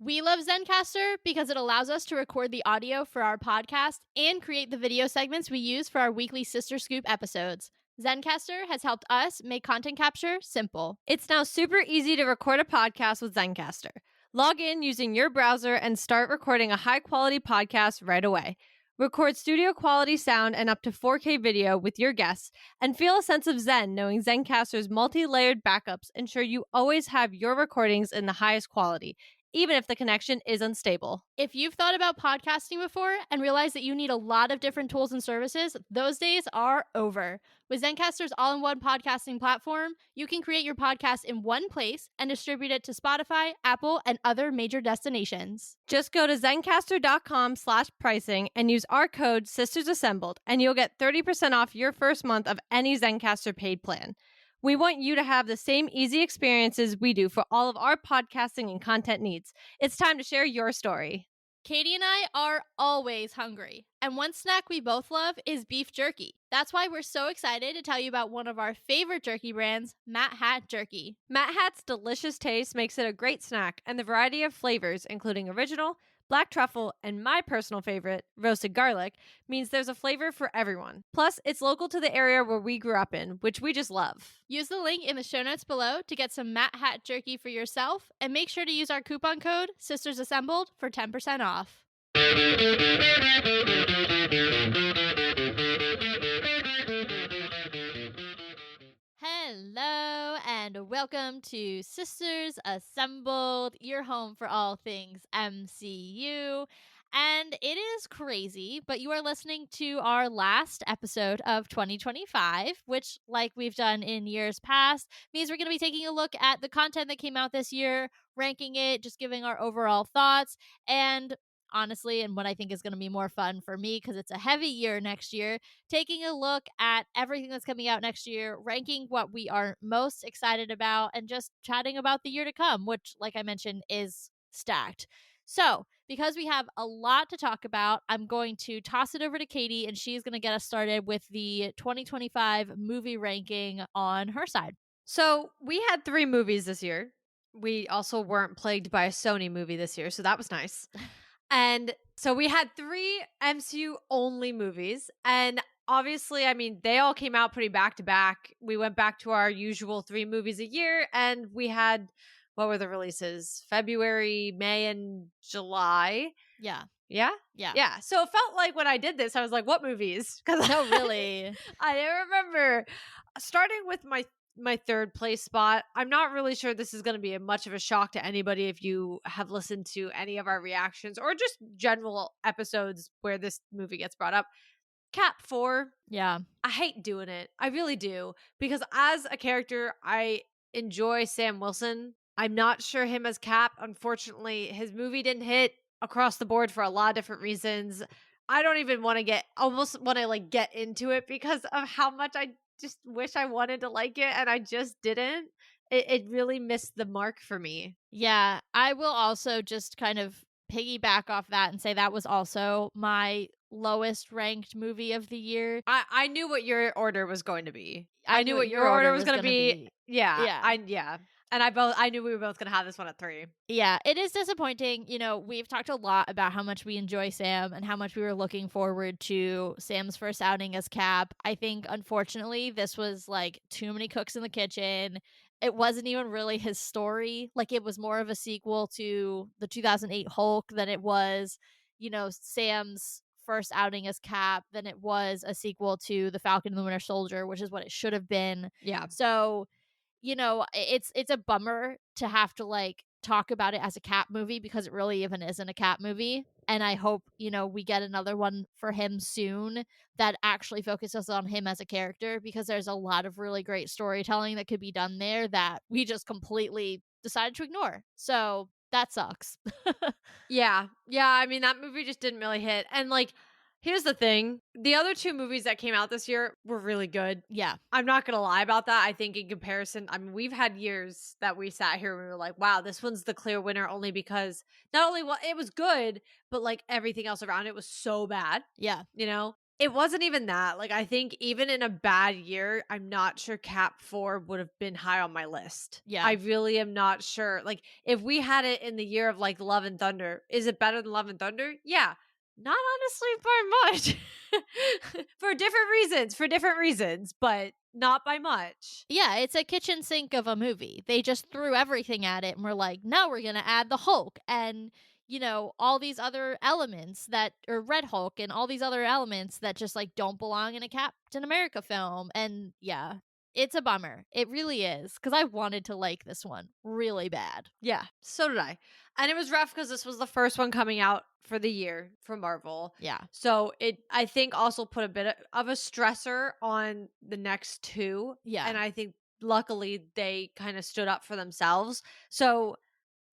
We love Zencaster because it allows us to record the audio for our podcast and create the video segments we use for our weekly Sister Scoop episodes. Zencaster has helped us make content capture simple. It's now super easy to record a podcast with Zencaster. Log in using your browser and start recording a high-quality podcast right away. Record studio quality sound and up to 4K video with your guests, and feel a sense of zen knowing Zencaster's multi-layered backups ensure you always have your recordings in the highest quality, even if the connection is unstable. If you've thought about podcasting before and realized that you need a lot of different tools and services, those days are over. With Zencaster's all-in-one podcasting platform, you can create your podcast in one place and distribute it to Spotify, Apple, and other major destinations. Just go to zencastr.com/pricing and use our code SistersAssembled, and you'll get 30% off your first month of any Zencaster paid plan. We want you to have the same easy experiences we do for all of our podcasting and content needs. It's time to share your story. Katie and I are always hungry, and one snack we both love is beef jerky. That's why we're so excited to tell you about one of our favorite jerky brands, Matt Hat Jerky. Matt Hat's delicious taste makes it a great snack, and the variety of flavors, including original, black truffle, and my personal favorite, roasted garlic, means there's a flavor for everyone. Plus, it's local to the area where we grew up in, which we just love. Use the link in the show notes below to get some Matt Hat Jerky for yourself, and make sure to use our coupon code SistersAssembled for 10% off. Hello and welcome to Sisters Assembled, your home for all things MCU. And it is crazy, but you are listening to our last episode of 2025, which, like we've done in years past, means we're going to be taking a look at the content that came out this year, ranking it, just giving our overall thoughts, and honestly, and what I think is going to be more fun for me because it's a heavy year next year, taking a look at everything that's coming out next year, ranking what we are most excited about, and just chatting about the year to come, which, like I mentioned, is stacked. So, because we have a lot to talk about, I'm going to toss it over to Katie, and she's going to get us started with the 2025 movie ranking on her side. So, we had 3 movies this year. We also weren't plagued by a Sony movie this year, so that was nice. And so we had 3 MCU only movies, and obviously, I mean, they all came out pretty back to back. We went back to our usual 3 movies a year, and we had, what were the releases? February, May, and July. Yeah. Yeah? Yeah. Yeah. So it felt like when I did this, I was like, what movies? Because No, really. I remember starting with my third place spot. I'm not really sure this is going to be much of a shock to anybody if you have listened to any of our reactions or just general episodes where this movie gets brought up. Cap 4. Yeah. I hate doing it. I really do. Because as a character, I enjoy Sam Wilson. I'm not sure him as Cap. Unfortunately, his movie didn't hit across the board for a lot of different reasons. I don't even want to get into it because of how much I just wish I wanted to like it and I just didn't. It really missed the mark for me. Yeah, I will also just kind of piggyback off that and say that was also my lowest ranked movie of the year. I knew what your order was going to be. I knew what your order was going to be. Yeah. Yeah. And I knew we were both going to have this one at 3. Yeah, it is disappointing. You know, we've talked a lot about how much we enjoy Sam and how much we were looking forward to Sam's first outing as Cap. I think, unfortunately, this was like too many cooks in the kitchen. It wasn't even really his story. Like, it was more of a sequel to the 2008 Hulk than it was, you know, Sam's first outing as Cap, than it was a sequel to The Falcon and the Winter Soldier, which is what it should have been. Yeah. So, you know, it's a bummer to have to like talk about it as a Cap movie because it really even isn't a Cap movie. And I hope, you know, we get another one for him soon that actually focuses on him as a character, because there's a lot of really great storytelling that could be done there that we just completely decided to ignore. So that sucks. Yeah. I mean, that movie just didn't really hit. And like, here's the thing. The other 2 movies that came out this year were really good. Yeah. I'm not going to lie about that. I think in comparison, I mean, we've had years that we sat here and we were like, wow, this one's the clear winner only because not only it was good, but like everything else around it was so bad. Yeah. You know, It wasn't even that. Like, I think even in a bad year, I'm not sure Cap 4 would have been high on my list. I Yeah. really am not sure. Like, if we had it in the year of like Love and Thunder, is it better than Love and Thunder? Yeah. Not honestly by much. For different reasons, but not by much. Yeah, it's a kitchen sink of a movie. They just threw everything at it and were like, "No, we're going to add the Hulk and, all these other elements that or Red Hulk and all these other elements that just like don't belong in a Captain America film." And yeah, it's a bummer. It really is cuz I wanted to like this one really bad. Yeah, so did I. And it was rough because this was the first one coming out for the year from Marvel. Yeah. So it, I think, also put a bit of a stressor on the next two. Yeah. And I think luckily they kind of stood up for themselves. So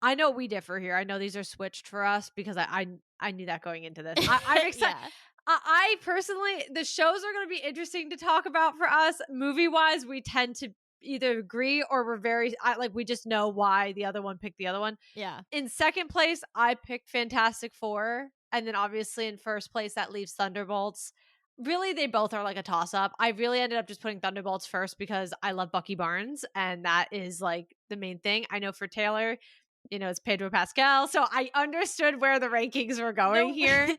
I know we differ here. I know these are switched for us because I knew that going into this. I'm excited. Yeah. I personally, the shows are going to be interesting to talk about for us. Movie wise, we tend to either agree or we're very like we just know why the other one picked the other one. Yeah. In second place, I picked Fantastic Four, and then obviously in first place that leaves Thunderbolts. Really, they both are like a toss up. I really ended up just putting Thunderbolts first because I love Bucky Barnes, and that is like the main thing. I know for Taylor, it's Pedro Pascal. So I understood where the rankings were going here.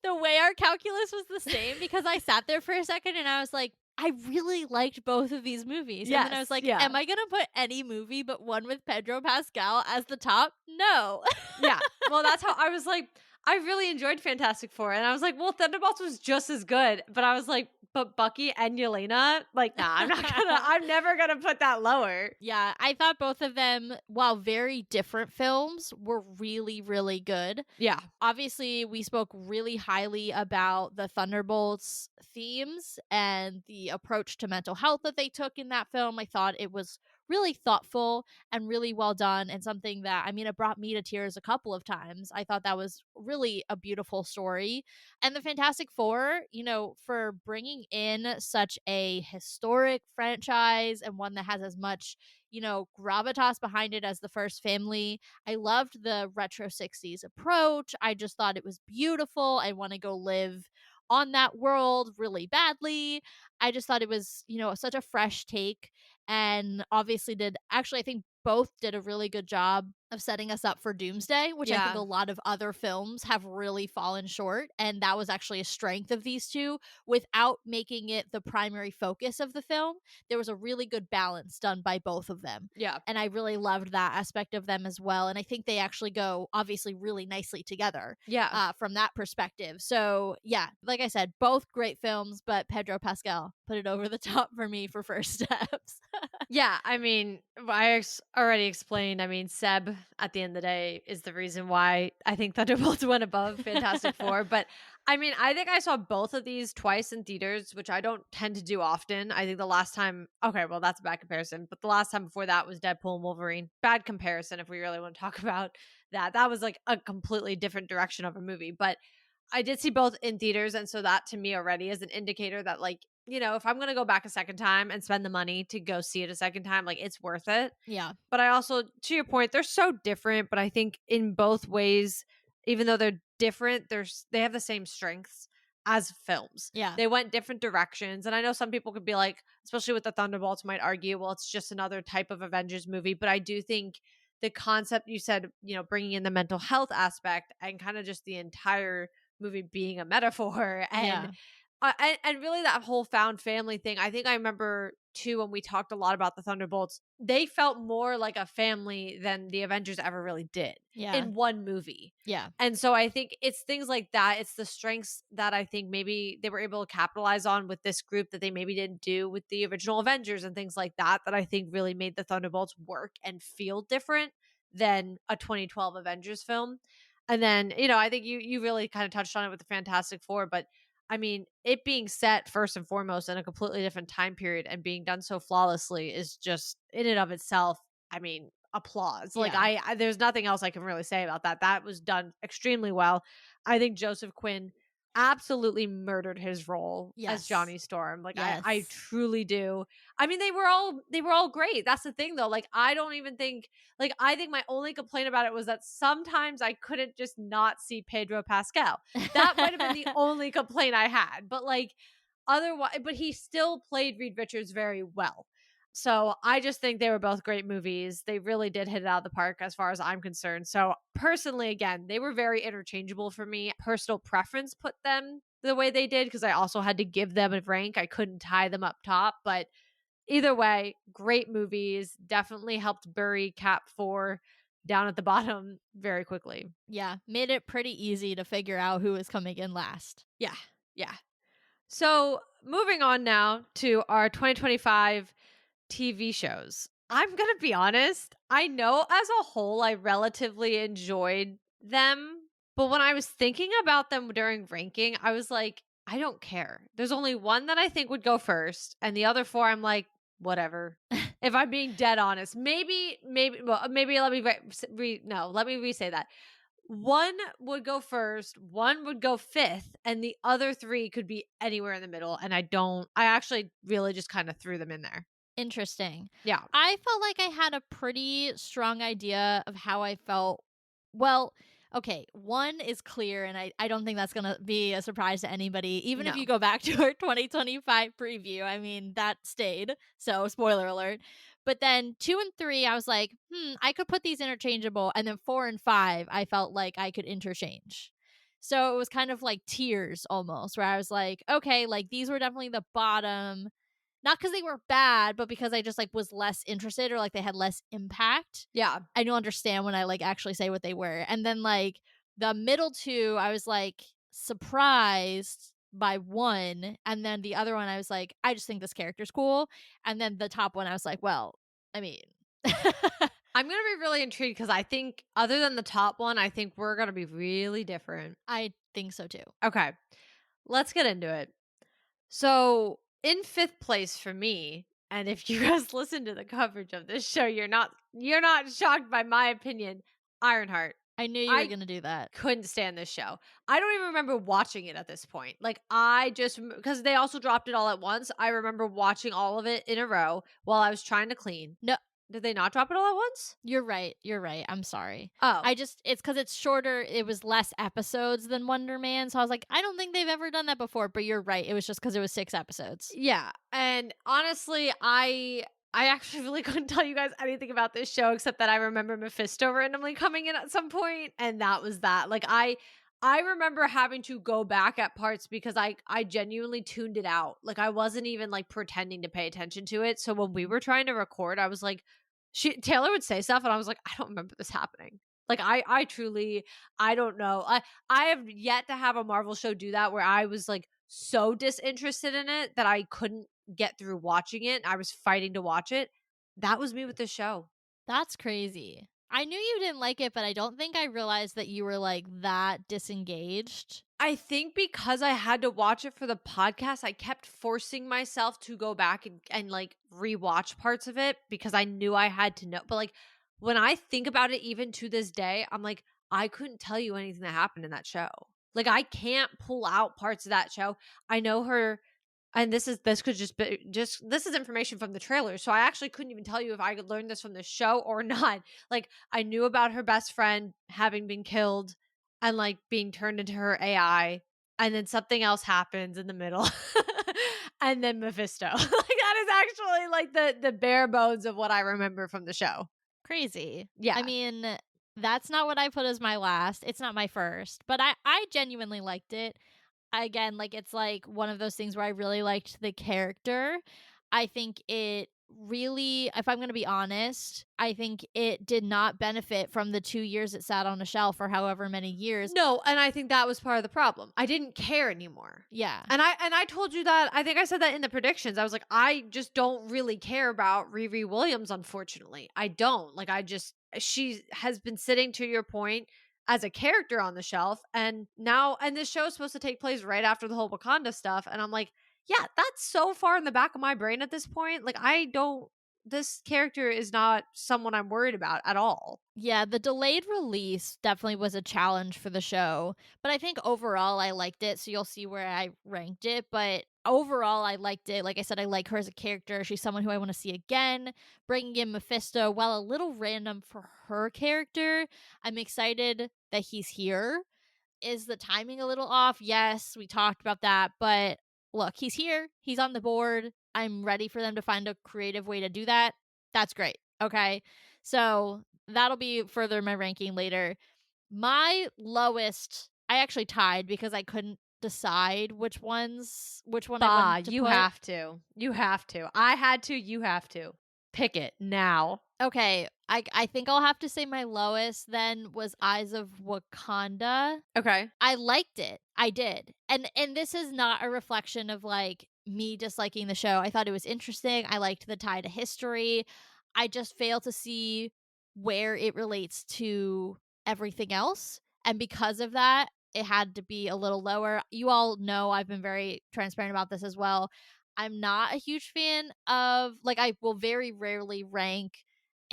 The way our calculus was the same because I sat there for a second and I was like, I really liked both of these movies. And then I was Yes. like, Yeah. am I going to put any movie but one with Pedro Pascal as the top? No. Yeah. Well, that's how I was like, I really enjoyed Fantastic Four. And I was like, well, Thunderbolts was just as good. But I was like, but Bucky and Yelena, like, nah, I'm never gonna put that lower. Yeah, I thought both of them, while very different films, were really, really good. Yeah. Obviously, we spoke really highly about the Thunderbolts themes and the approach to mental health that they took in that film. I thought it was really thoughtful and really well done, and something that, I mean, it brought me to tears a couple of times. I thought that was really a beautiful story. And the Fantastic Four, for bringing in such a historic franchise and one that has as much, gravitas behind it as the first family. I loved the retro 60s approach. I just thought it was beautiful. I want to go live on that world really badly. I just thought it was, such a fresh take, and obviously I think both did a really good job of setting us up for Doomsday, which I think Yeah. a lot of other films have really fallen short. And that was actually a strength of these two without making it the primary focus of the film. There was a really good balance done by both of them. Yeah. And I really loved that aspect of them as well. And I think they actually go obviously really nicely together Yeah. from that perspective. So, yeah, like I said, both great films, but Pedro Pascal put it over the top for me for First Steps. Yeah. I mean, already explained. I mean, Seb at the end of the day is the reason why I think Thunderbolts went above Fantastic Four. But I mean, I think I saw both of these twice in theaters, which I don't tend to do often. I think the last time, okay, well, that's a bad comparison, but the last time before that was Deadpool and Wolverine. Bad comparison if we really want to talk about that. That was like a completely different direction of a movie. But I did see both in theaters. And so that to me already is an indicator that, like, if I'm going to go back a second time and spend the money to go see it a second time, like, it's worth it. Yeah. But I also, to your point, they're so different. But I think in both ways, even though they're different, they have the same strengths as films. Yeah. They went different directions. And I know some people could be like, especially with the Thunderbolts, might argue, well, it's just another type of Avengers movie. But I do think the concept you said, bringing in the mental health aspect and kind of just the entire movie being a metaphor and and really that whole found family thing. I think I remember too when we talked a lot about the Thunderbolts, they felt more like a family than the Avengers ever really did in one movie. Yeah. And so I think it's things like that. It's the strengths that I think maybe they were able to capitalize on with this group that they maybe didn't do with the original Avengers and things like that, that I think really made the Thunderbolts work and feel different than a 2012 Avengers film. And then, I think you really kind of touched on it with the Fantastic Four, but I mean, it being set first and foremost in a completely different time period and being done so flawlessly is just in and of itself, I mean, applause. Like, I there's nothing else I can really say about that. That was done extremely well. I think Joseph Quinn absolutely murdered his role as Yes. Johnny Storm. Like I Yes. truly do. I mean, they were all great. That's the thing though. Like I don't even think like I think my only complaint about it was that sometimes I couldn't just not see Pedro Pascal. That might have been the only complaint I had. But like otherwise, but he still played Reed Richards very well. So I just think they were both great movies. They really did hit it out of the park as far as I'm concerned. So personally, again, they were very interchangeable for me. Personal preference put them the way they did because I also had to give them a rank. I couldn't tie them up top. But either way, great movies. Definitely helped bury Cap 4 down at the bottom very quickly. Yeah, made it pretty easy to figure out who was coming in last. Yeah. Yeah. So moving on now to our 2025 TV shows. I'm going to be honest. I know as a whole, I relatively enjoyed them. But when I was thinking about them during ranking, I was like, I don't care. There's only one that I think would go first. And the other four, I'm like, whatever. If I'm being dead honest, maybe let me let me re-say that. One would go first, one would go fifth, and the other three could be anywhere in the middle. And I actually really just kind of threw them in there. Interesting. Yeah. I felt like I had a pretty strong idea of how I felt. Well, okay, one is clear, and I don't think that's going to be a surprise to anybody. Even if No. you go back to our 2025 preview, I mean, that stayed. So, spoiler alert. But then 2 and 3, I was like, I could put these interchangeable. And then 4 and 5, I felt like I could interchange. So it was kind of like tiers almost, where I was like, okay, like these were definitely the bottom, not because they were bad, but because I just like was less interested or like they had less impact. Yeah. I don't understand when I like actually say what they were. And then like the middle two, I was like surprised by one. And then the other one, I was like, I just think this character's cool. And then the top one, I was like, well, I mean, I'm going to be really intrigued because I think, other than the top one, I think we're going to be really different. I think so too. Okay. Let's get into it. So, in fifth place for me, and if you guys listen to the coverage of this show, you're not shocked by my opinion, Ironheart. I knew you were I going to do that. couldn't stand this show. I don't even remember watching it at this point. Like I just because they also dropped it all at once. I remember watching all of it in a row while I was trying to clean. No, Did they not drop it all at once? you're right. You're right. I'm sorry. Oh, It's because it's shorter. It was less episodes than Wonder Man. So I was like, I don't think they've ever done that before. But you're right. It was just because it was 6 episodes. yeah. And honestly, I actually really couldn't tell you guys anything about this show except that I remember Mephisto randomly coming in at some point, and that was that. Like I remember having to go back at parts because I genuinely tuned it out. Like I wasn't even like pretending to pay attention to it. So when we were trying to record, I was like, Taylor would say stuff and I was like, I don't remember this happening. Like I truly I don't know. I have yet to have a Marvel show do that where I was like so disinterested in it that I couldn't get through watching it. I was fighting to watch it. That was me with this show. That's crazy. I knew you didn't like it, but I don't think I realized that you were like that disengaged. I think because I had to watch it for the podcast, I kept forcing myself to go back and like rewatch parts of it because I knew I had to know. But like when I think about it, even to this day, I'm like, I couldn't tell you anything that happened in that show. Like I can't pull out parts of that show. I know her, and this could just be this is information from the trailer. So I actually couldn't even tell you if I could learn this from the show or not. Like I knew about her best friend having been killed and like being turned into her AI, and then something else happens in the middle. And then Mephisto. Like that is actually like the bare bones of what I remember from the show. Crazy. Yeah. I mean, that's not what I put as my last. It's not my first, but I genuinely liked it. Again, like it's like one of those things where I really liked the character. I think it really, if I'm going to be honest, I think it did not benefit from the 2 years it sat on a shelf for however many years. No, and I think that was part of the problem. I didn't care anymore. Yeah. And I told you that. I think I said that in the predictions. I was like, I just don't really care about Riri Williams, unfortunately. I don't. Like she has been sitting, to your point, as a character on the shelf, and this show is supposed to take place right after the whole Wakanda stuff, and I'm like, yeah, that's so far in the back of my brain at this point. Like this character is not someone I'm worried about at all. Yeah, the delayed release definitely was a challenge for the show, but I think overall I liked it, so you'll see where I ranked it, but overall I liked it. Like I said, I like her as a character. She's someone who I want to see again. Bringing in Mephisto, while a little random for her character, I'm excited that he's here. Is the timing a little off? Yes, we talked about that, but look, he's here. He's on the board. I'm ready for them to find a creative way to do that. That's great. Okay. So that'll be further in my ranking later. My lowest, I actually tied because I couldn't decide which one I Bah, wanted to you put. have to. You have to. I had to, you have to. Pick it now. Okay, I think I'll have to say my lowest then was Eyes of Wakanda. Okay. I liked it. I did. And this is not a reflection of like me disliking the show. I thought it was interesting. I liked the tie to history. I just fail to see where it relates to everything else. And because of that, it had to be a little lower. You all know I've been very transparent about this as well. I'm not a huge fan of like I will very rarely rank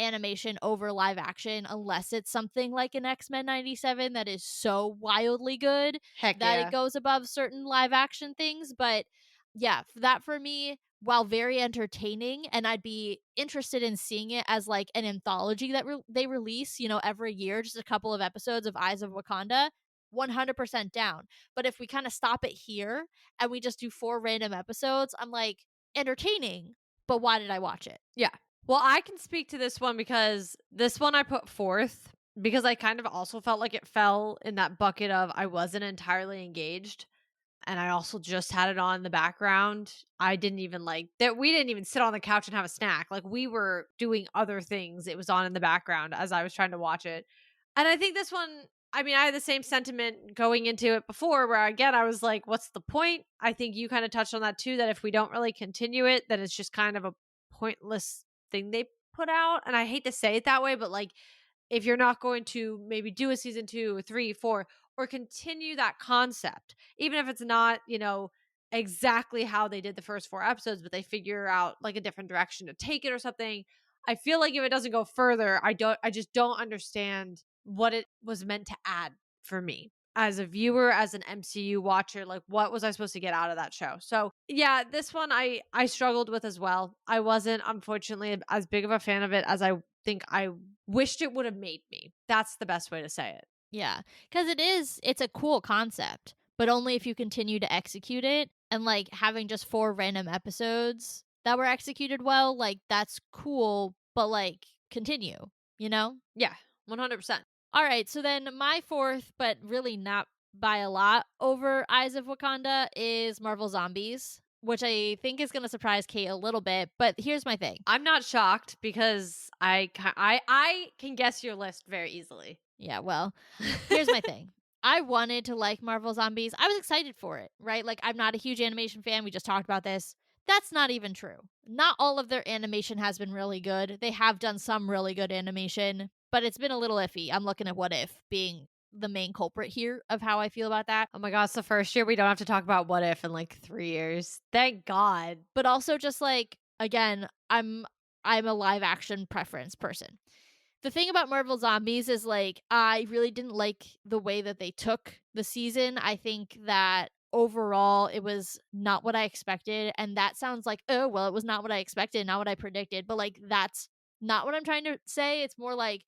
animation over live action unless it's something like an X-Men 97 that is so wildly good Heck that it yeah. goes above certain live action things. But yeah, that for me, while very entertaining, and I'd be interested in seeing it as like an anthology that they release, every year, just a couple of episodes of Eyes of Wakanda. 100% down. But if we kind of stop it here and we just do 4 random episodes, I'm like, entertaining, but why did I watch it? Yeah. Well, I can speak to this one because this one I put fourth because I kind of also felt like it fell in that bucket of I wasn't entirely engaged. And I also just had it on in the background. I didn't even like that. We didn't even sit on the couch and have a snack. Like we were doing other things. It was on in the background as I was trying to watch it. And I think this one, I mean, I had the same sentiment going into it before where again, I was like, what's the point? I think you kind of touched on that too, that if we don't really continue it, then it's just kind of a pointless thing they put out. And I hate to say it that way, but like if you're not going to maybe do a season 2 or 3, 4, or continue that concept, even if it's not, exactly how they did the first 4 episodes, but they figure out like a different direction to take it or something. I feel like if it doesn't go further, I just don't understand what it was meant to add for me as a viewer, as an MCU watcher. Like what was I supposed to get out of that show? So yeah, this one I struggled with as well. I wasn't unfortunately as big of a fan of it as I think I wished it would have made me. That's the best way to say it. Yeah, because it's a cool concept, but only if you continue to execute it. And like having just 4 random episodes that were executed well, like that's cool, but like continue, you know? Yeah, 100%. All right, so then my fourth, but really not by a lot over Eyes of Wakanda is Marvel Zombies, which I think is going to surprise Kate a little bit. But here's my thing. I'm not shocked because I can guess your list very easily. Yeah, well, here's my thing. I wanted to like Marvel Zombies. I was excited for it, right? Like, I'm not a huge animation fan. We just talked about this. That's not even true. Not all of their animation has been really good. They have done some really good animation, but it's been a little iffy. I'm looking at What If being the main culprit here of how I feel about that. Oh my god, it's the first year we don't have to talk about What If in like 3 years. Thank God. But also just like again, I'm a live action preference person. The thing about Marvel Zombies is like I really didn't like the way that they took the season. I think that overall it was not what I expected, and that sounds like, oh well, it was not what I expected, not what I predicted, but like that's not what I'm trying to say. It's more like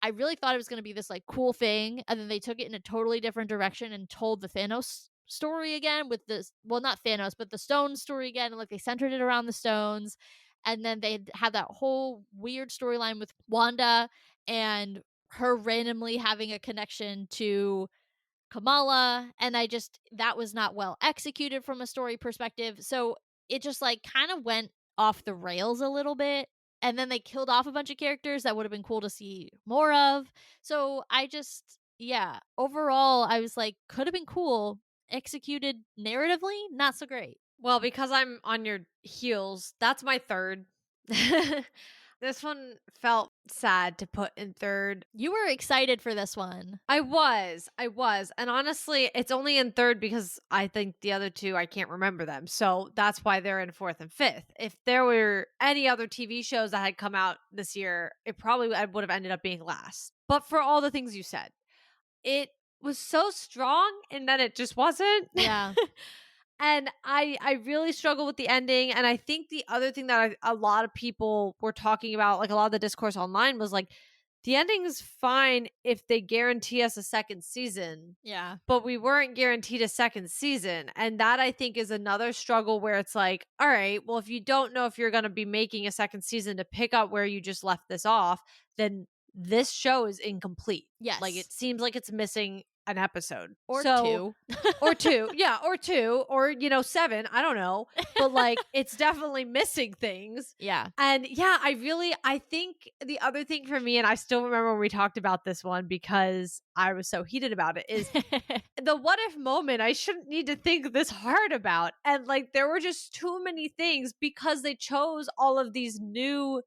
I really thought it was going to be this like cool thing, and then they took it in a totally different direction and told the Thanos story again with this, well, not Thanos, but the stone story again, and like they centered it around the stones. And then they had that whole weird storyline with Wanda and her randomly having a connection to Kamala. And that was not well executed from a story perspective. So it just like kind of went off the rails a little bit. And then they killed off a bunch of characters that would have been cool to see more of. So yeah, overall, I was like, could have been cool. Executed narratively, not so great. Well, because I'm on your heels, that's my third. This one felt sad to put in third. You were excited for this one. I was. And honestly, it's only in third because I think the other two, I can't remember them. So that's why they're in fourth and fifth. If there were any other TV shows that had come out this year, it probably would have ended up being last. But for all the things you said, it was so strong and then it just wasn't. Yeah. And I really struggle with the ending. And I think the other thing that a lot of people were talking about, like a lot of the discourse online, was like, the ending is fine if they guarantee us a second season, Yeah. but we weren't guaranteed a second season. And that, I think, is another struggle where it's like, all right, well, if you don't know if you're going to be making a second season to pick up where you just left this off, then this show is incomplete. Yes. Like, it seems like it's missing an episode Or so, two. or two. Yeah, or two, or, 7. I don't know. But like, it's definitely missing things. Yeah. And yeah, I think the other thing for me, and I still remember when we talked about this one because I was so heated about it, is the what if moment I shouldn't need to think this hard about. And like, there were just too many things because they chose all of these new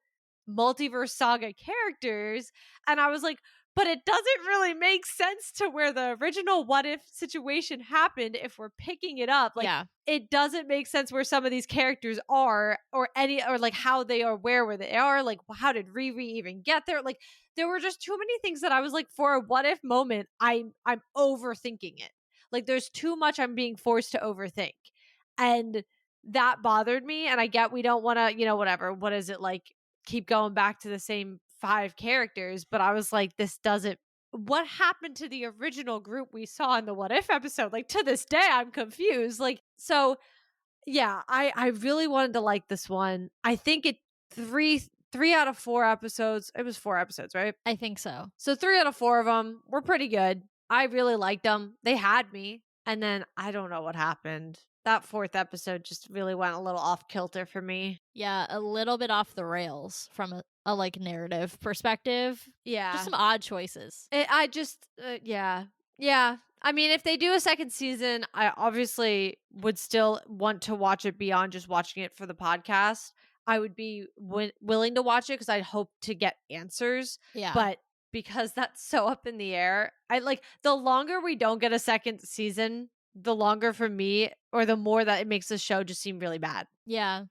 multiverse saga characters. And I was like, but it doesn't really make sense to where the original what if situation happened if we're picking it up. Like, yeah. it doesn't make sense where some of these characters are or like how they are where they are. Like, how did Riri even get there? Like, there were just too many things that I was like, for a what if moment, I'm overthinking it. Like, there's too much I'm being forced to overthink. And that bothered me. And I get we don't want to, whatever. What is it like? Keep going back to the same 5 characters, but I was like, this doesn't, what happened to the original group we saw in the what if episode? Like, to this day I'm confused. Like, so yeah, I really wanted to like this one. I think it 3 out of 4 episodes, it was 4 episodes, right? I think so. So 3 out of 4 of them were pretty good. I really liked them. They had me. And then I don't know what happened. That 4th episode just really went a little off kilter for me. Yeah, a little bit off the rails from a like narrative perspective. Yeah. Just some odd choices. Yeah. I mean, if they do a second season, I obviously would still want to watch it beyond just watching it for the podcast. I would be willing to watch it because I hope to get answers. Yeah. But because that's so up in the air, I like, the longer we don't get a second season, the longer for me, or the more that it makes the show just seem really bad. Yeah.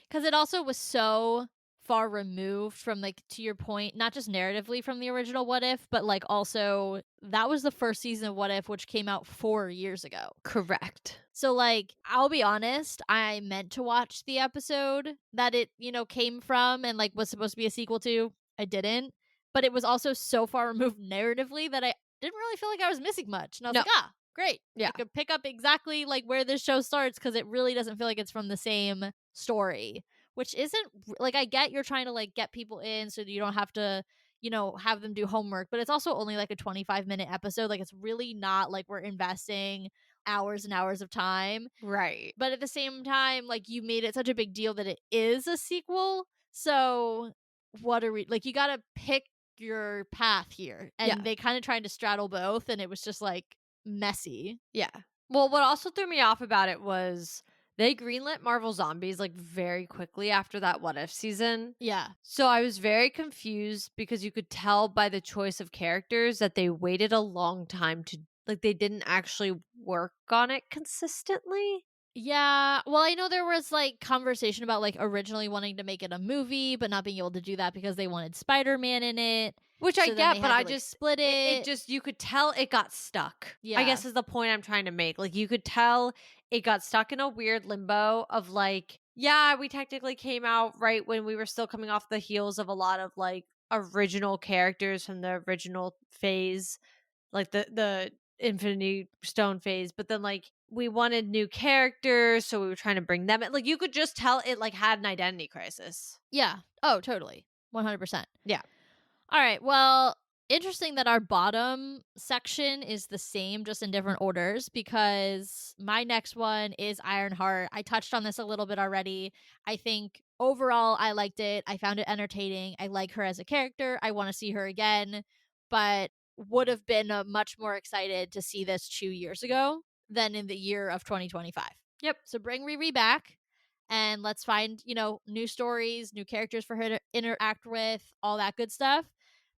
Because it also was so far removed from, like, to your point, not just narratively from the original What If, but like also that was the first season of What If, which came out 4 years ago. Correct. So like, I'll be honest, I meant to watch the episode that it, came from and like was supposed to be a sequel to. I didn't. But it was also so far removed narratively that I didn't really feel like I was missing much. And I was like, great. Yeah. I could pick up exactly like where this show starts because it really doesn't feel like it's from the same story, which isn't like, I get you're trying to like get people in so that you don't have to, have them do homework, but it's also only like a 25-minute episode. Like, it's really not like we're investing hours and hours of time. Right. But at the same time, like, you made it such a big deal that it is a sequel. So what are we like, you got to pick your path here. And they kind of tried to straddle both, and it was just like messy. Yeah. Well, what also threw me off about it was they greenlit Marvel Zombies like very quickly after that What If season. Yeah. So I was very confused because you could tell by the choice of characters that they waited a long time to, like, they didn't actually work on it consistently. Yeah. Well, I know there was like conversation about like originally wanting to make it a movie, but not being able to do that because they wanted Spider-Man in it. Which So I then get, they but had I to, like, just split it. It just, you could tell it got stuck. I Yeah. guess is the point I'm trying to make. Like, you could tell it got stuck in a weird limbo of like, yeah, we technically came out right when we were still coming off the heels of a lot of like original characters from the original phase, like the Infinity Stone phase, but then like we wanted new characters, so we were trying to bring them in. Like, you could just tell it like had an identity crisis. Yeah. Oh, totally. 100%. Yeah. All right. Well, interesting that our bottom section is the same, just in different orders, because my next one is Ironheart. I touched on this a little bit already. I think overall I liked it. I found it entertaining. I like her as a character. I want to see her again, but would have been much more excited to see this 2 years ago than in the year of 2025. Yep. So bring Riri back. and let's find, new stories, new characters for her to interact with, all that good stuff.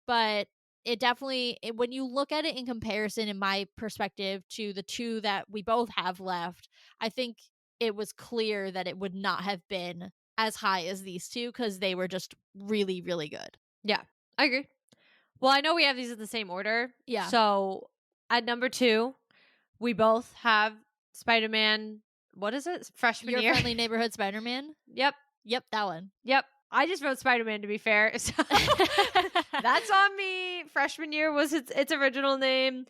But it definitely, when you look at it in comparison, in my perspective, to the two that we both have left, I think it was clear that it would not have been as high as these two because they were just really, really good. Yeah, I agree. Well, I know we have these in the same order. Yeah. So at number 2, we both have Spider-Man. What is it? Freshman Your year. Friendly Neighborhood Spider-Man? Yep. Yep, that one. Yep. I just wrote Spider-Man, to be fair. So that's on me. Freshman year was its original name.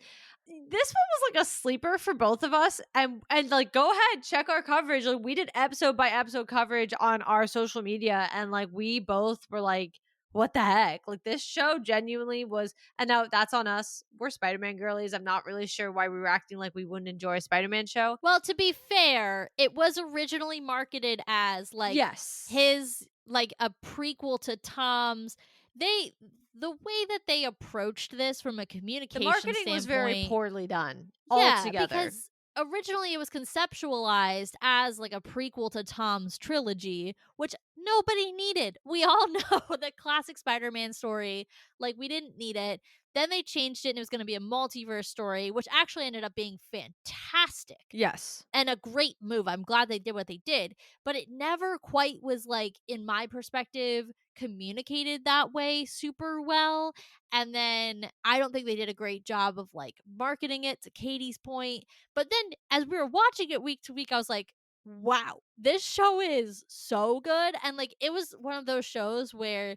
This one was like a sleeper for both of us. And like, go ahead, check our coverage. Like, we did episode by episode coverage on our social media, and like, we both were like, what the heck? Like, this show genuinely was, and now that's on us. We're Spider-Man girlies. I'm not really sure why we were acting like we wouldn't enjoy a Spider-Man show. Well, to be fair, it was originally marketed as like Yes. his, like a prequel to Tom's. The way that they approached this from a The communication marketing was very standpoint, poorly done yeah, altogether. because originally it was conceptualized as like a prequel to Tom's trilogy, which nobody needed. We all know the classic Spider-Man story, like we didn't need it. Then they changed it and it was going to be a multiverse story, which actually ended up being fantastic Yes. and a great move. I'm glad they did what they did, but it never quite was, like, in my perspective, communicated that way super well. And then I don't think they did a great job of like marketing it, to Katie's point. But then as we were watching it week to week, I was like, wow, this show is so good. And like, it was one of those shows where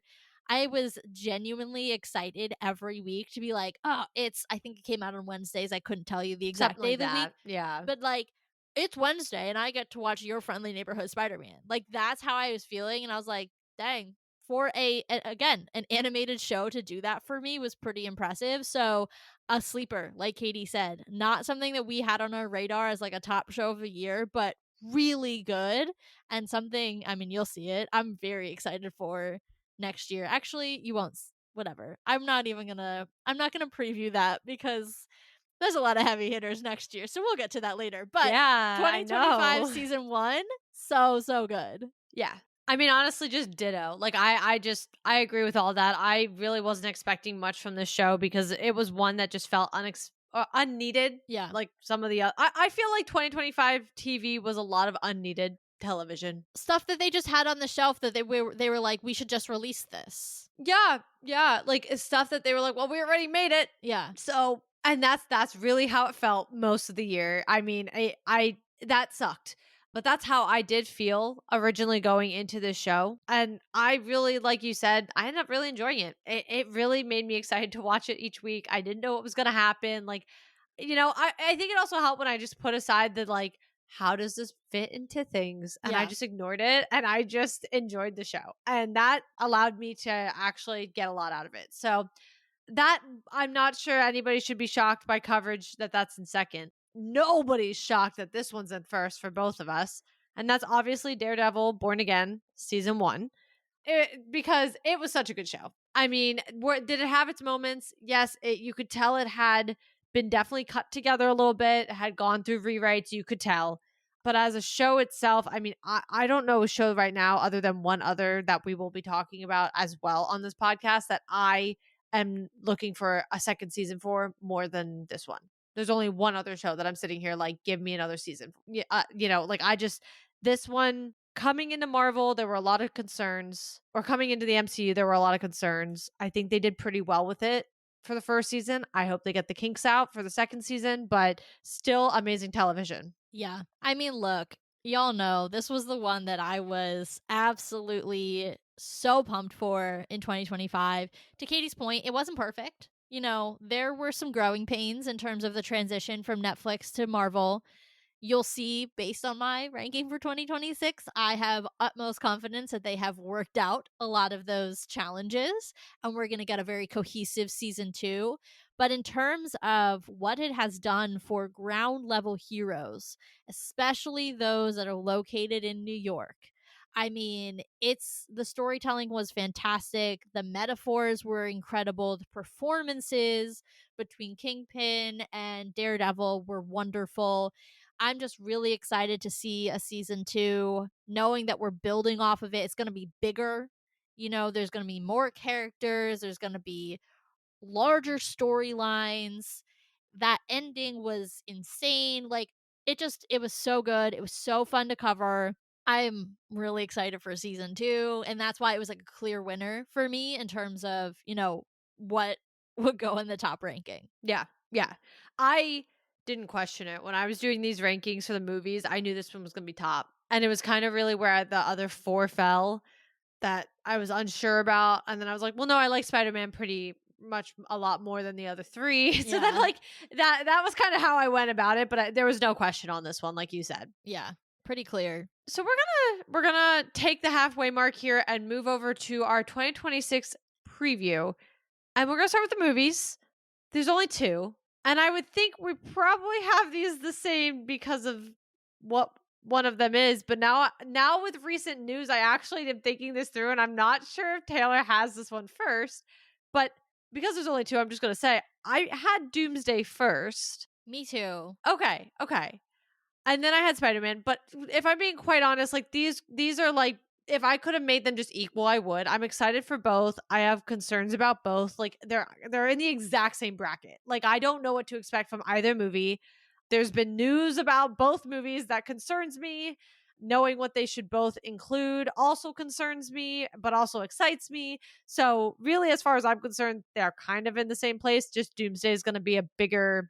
I was genuinely excited every week to be like, oh, I think it came out on Wednesdays. I couldn't tell you the exact Something day like of the week, that. Yeah. but like, it's Wednesday and I get to watch Your Friendly Neighborhood Spider-Man. Like, that's how I was feeling. And I was like, dang, for again, an animated show to do that for me was pretty impressive. So, a sleeper, like Katie said, not something that we had on our radar as like a top show of the year, but really good, and something, I mean, you'll see it. I'm very excited for next year. Actually, you won't whatever. I'm not going to preview that because there's a lot of heavy hitters next year. So we'll get to that later. But Yeah, I 2025 know. season 1, so good. Yeah. I mean, honestly, just ditto. Like, I agree with all that. I really wasn't expecting much from this show because it was one that just felt unneeded. Yeah. Like some of the, I feel like 2025 TV was a lot of unneeded television. Stuff that they just had on the shelf that they were like, we should just release this. Yeah. Yeah. Like, it's stuff that they were like, well, we already made it. Yeah. So, and that's really how it felt most of the year. I mean, I that sucked. But that's how I did feel originally going into this show. And I really, like you said, I ended up really enjoying it. It really made me excited to watch it each week. I didn't know what was going to happen. Like, I think it also helped when I just put aside the, like, how does this fit into things? And I Yeah. just ignored it and I just enjoyed the show. And that allowed me to actually get a lot out of it. So, that, I'm not sure anybody should be shocked by coverage that's in second. Nobody's shocked that this one's in first for both of us. And that's obviously Daredevil Born Again season 1. Because it was such a good show. I mean, did it have its moments? Yes, you could tell it had been definitely cut together a little bit, had gone through rewrites, you could tell. But as a show itself, I mean, I don't know a show right now other than one other that we will be talking about as well on this podcast that I am looking for a second season for more than this one. There's only one other show that I'm sitting here like, give me another season. Like, this one coming into Marvel, there were a lot of concerns, or coming into the MCU, there were a lot of concerns. I think they did pretty well with it for the first season. I hope they get the kinks out for the second season, but still amazing television. Yeah. I mean, look, y'all know this was the one that I was absolutely so pumped for in 2025. To Katie's point, it wasn't perfect. There were some growing pains in terms of the transition from Netflix to Marvel. You'll see, based on my ranking for 2026, I have utmost confidence that they have worked out a lot of those challenges and we're going to get a very cohesive season 2. But in terms of what it has done for ground level heroes, especially those that are located in New York, I mean, the storytelling was fantastic. The metaphors were incredible. The performances between Kingpin and Daredevil were wonderful. I'm just really excited to see a season 2, knowing that we're building off of it. It's going to be bigger. There's going to be more characters, there's going to be larger storylines. That ending was insane. Like it was so good. It was so fun to cover. I'm really excited for season 2, and that's why it was like a clear winner for me in terms of, what would go in the top ranking. Yeah. Yeah. I didn't question it. When I was doing these rankings for the movies, I knew this one was going to be top. And it was kind of really where the other four fell that I was unsure about. And then I was like, well, no, I like Spider-Man pretty much a lot more than the other three. So then Yeah. like that was kind of how I went about it, but there was no question on this one like you said. Yeah. Pretty clear. So we're going to take the halfway mark here and move over to our 2026 preview. And we're going to start with the movies. There's only two. And I would think we probably have these the same because of what one of them is. But now with recent news, I actually am thinking this through, and I'm not sure if Taylor has this one first. But because there's only two, I'm just going to say I had Doomsday first. Me too. Okay. And then I had Spider-Man. But if I'm being quite honest, like these are like, if I could have made them just equal, I would. I'm excited for both. I have concerns about both. Like they're in the exact same bracket. Like I don't know what to expect from either movie. There's been news about both movies that concerns me. Knowing what they should both include also concerns me, but also excites me. So really, as far as I'm concerned, they're kind of in the same place. Just Doomsday is going to be a bigger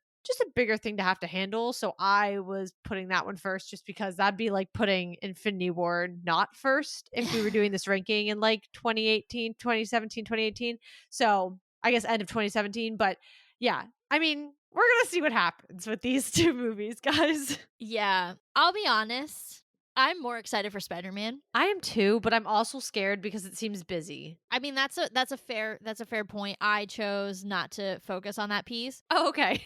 thing to have to handle. So I was putting that one first just because that'd be like putting Infinity War not first if we were doing this ranking in like 2018, 2017, 2018. So I guess end of 2017. But yeah, I mean, we're going to see what happens with these two movies, guys. Yeah. I'll be honest. I'm more excited for Spider-Man. I am too, but I'm also scared because it seems busy. I mean, that's a fair point. I chose not to focus on that piece. Oh, okay.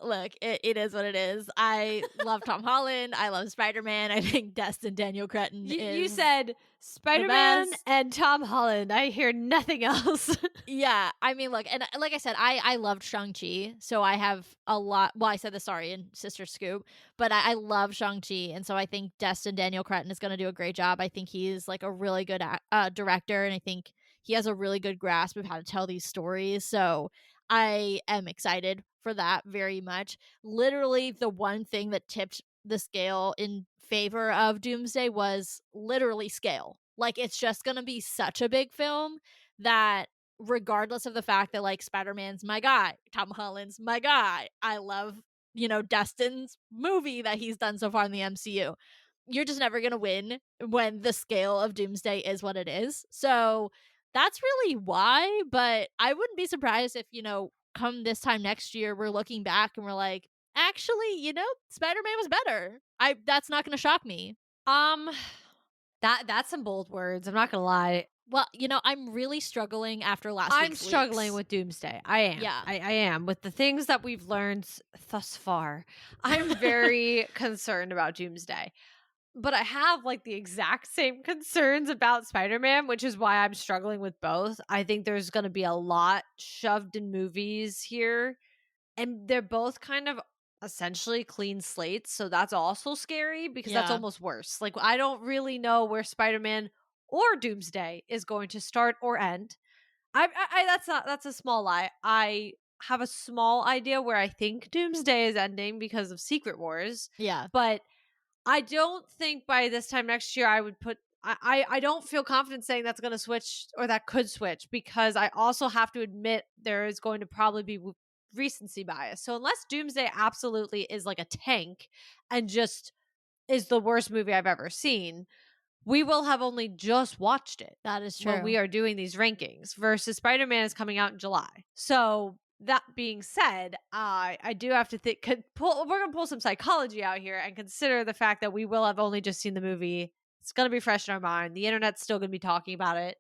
Look, it is what it is. I love Tom Holland. I love Spider-Man. I think Destin Daniel Cretton is. You said Spider-Man best. and Tom Holland. I hear nothing else. Yeah, I mean, look, and like I said, I loved Shang-Chi, so I have a lot. Well, I said this, sorry, in Sister Scoop, but I love Shang-Chi, and so I think Destin Daniel Cretton is going to do a great job. I think he's like a really good director, and I think he has a really good grasp of how to tell these stories. So I am excited for that very much. Literally, the one thing that tipped the scale in favor of Doomsday was literally scale. Like, it's just going to be such a big film that regardless of the fact that like Spider-Man's my guy, Tom Holland's my guy, I love, Destin's movie that he's done so far in the MCU. You're just never going to win when the scale of Doomsday is what it is. So that's really why, but I wouldn't be surprised if, come this time next year, we're looking back and we're like, actually, Spider-Man was better. That's not going to shock me. That's some bold words. I'm not gonna lie. Well, I'm really struggling after last I'm week's struggling leaks. with Doomsday. I am. Yeah. I am with the things that we've learned thus far. I'm very concerned about Doomsday. But I have like the exact same concerns about Spider-Man, which is why I'm struggling with both. I think there's going to be a lot shoved in movies here, and they're both kind of essentially clean slates, so that's also scary because that's Yeah. almost worse. Like I don't really know where Spider-Man or Doomsday is going to start or end. That's a small lie. I have a small idea where I think Doomsday is ending because of Secret Wars, Yeah. but I don't think by this time next year I would put I don't feel confident saying that's going to switch or that could switch because I also have to admit there is going to probably be recency bias. So unless Doomsday absolutely is like a tank and just is the worst movie I've ever seen, we will have only just watched it That is true. when we are doing these rankings versus Spider-Man is coming out in July. So that being said, I do have to think. We're gonna pull some psychology out here and consider the fact that we will have only just seen the movie. It's gonna be fresh in our mind. The internet's still gonna be talking about it.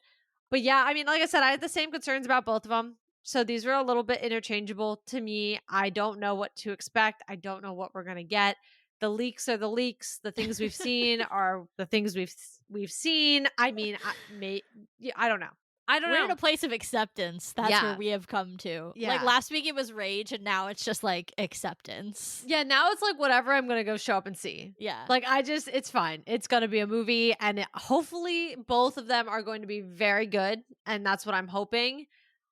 But yeah, I mean, like I said, I had the same concerns about both of them. So these were a little bit interchangeable to me. I don't know what to expect. I don't know what we're gonna get. The leaks are the leaks. The things we've seen are the things we've seen. I mean, I don't know. I don't We're know. in a place of acceptance. That's where Yeah. we have come to. Yeah. Like last week it was rage, and now it's just like acceptance. Yeah, now it's like whatever, I'm gonna go show up and see. Yeah. Like it's fine. It's gonna be a movie, and hopefully both of them are going to be very good, and that's what I'm hoping.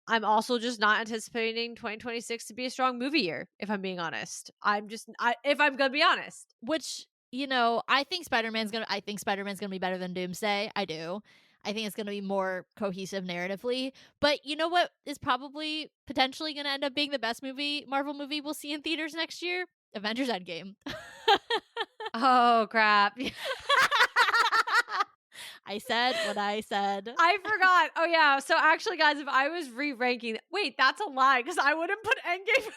I'm also just not anticipating 2026 to be a strong movie year, if I'm being honest. If I'm gonna be honest. Which, I think Spider-Man's gonna be better than Doomsday. I do. I think it's gonna be more cohesive narratively. But you know what is probably potentially gonna end up being the best Marvel movie we'll see in theaters next year? Avengers Endgame. Oh crap. I said what I said. I forgot. Oh yeah. So actually, guys, if I was re-ranking, wait, that's a lie because I wouldn't put Endgame first.